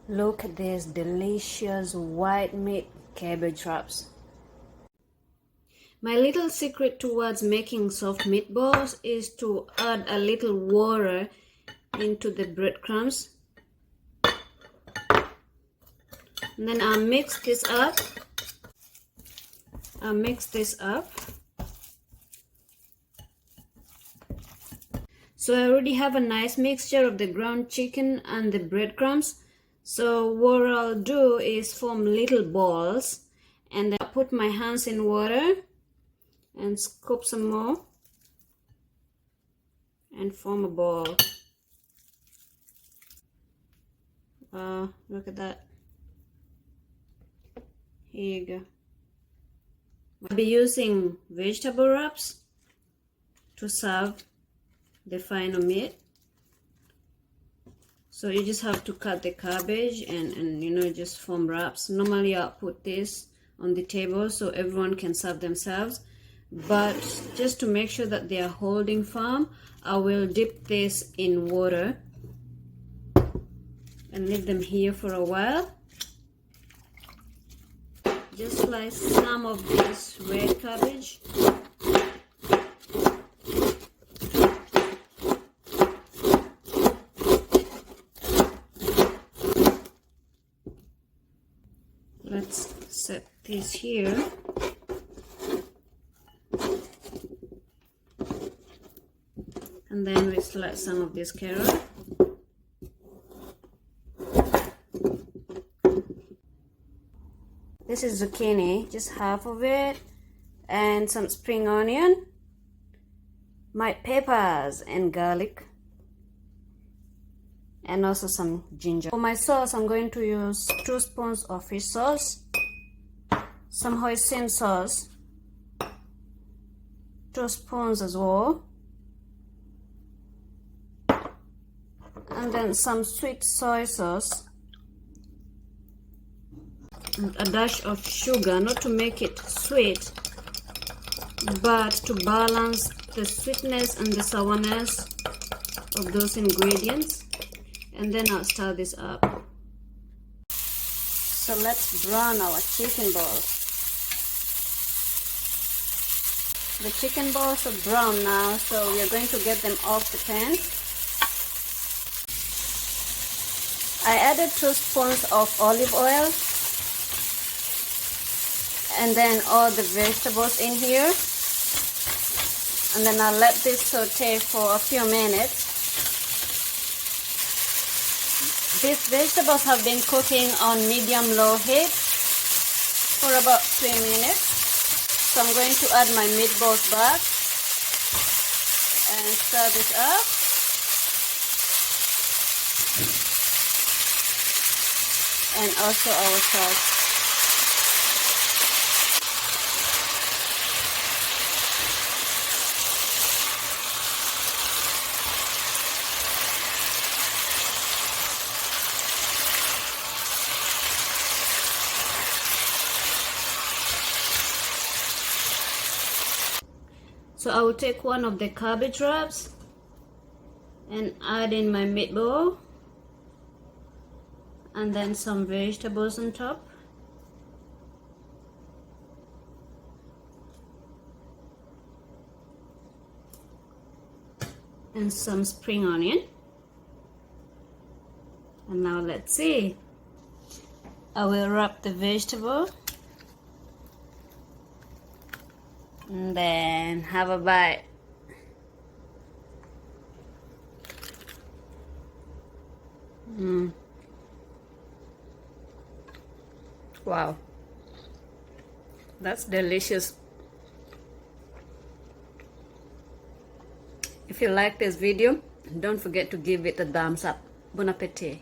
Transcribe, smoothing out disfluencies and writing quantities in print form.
Look at these delicious white meat cabbage wraps. My little secret towards making soft meatballs is to add a little water into the breadcrumbs. And then I'll mix this up. So I already have a nice mixture of the ground chicken and the breadcrumbs. So what I'll do is form little balls, and then I'll put my hands in water and scoop some more and form a ball. Look at that. Here you go. I'll be using vegetable wraps to serve the final meat. So you just have to cut the cabbage and just form wraps. Normally I'll put this on the table so everyone can serve themselves, but just to make sure that they are holding firm, I will dip this in water and leave them here for a while. Just slice some of this red cabbage. Let's set this here. And then we slice some of this carrot. This is zucchini, just half of it, and some spring onion, my peppers and garlic, and also some ginger. For my sauce, I'm going to use 2 spoons of fish sauce, some hoisin sauce, 2 spoons as well, and then some sweet soy sauce, and a dash of sugar, not to make it sweet, but to balance the sweetness and the sourness of those ingredients. And then I'll stir this up. So let's brown our chicken balls. The chicken balls are brown now, so we are going to get them off the pan. I added 2 spoons of olive oil, and then all the vegetables in here, and then I'll let this saute for a few minutes. These vegetables have been cooking on medium-low heat for about 3 minutes. So I'm going to add my meatballs back and stir this up. And also our sauce. So I will take one of the cabbage wraps and add in my meatball, and then some vegetables on top. And some spring onion. And now let's see. I will wrap the vegetable and then have a bite. Wow, that's delicious. If you like this video, don't forget to give it a thumbs up. Bon appetit.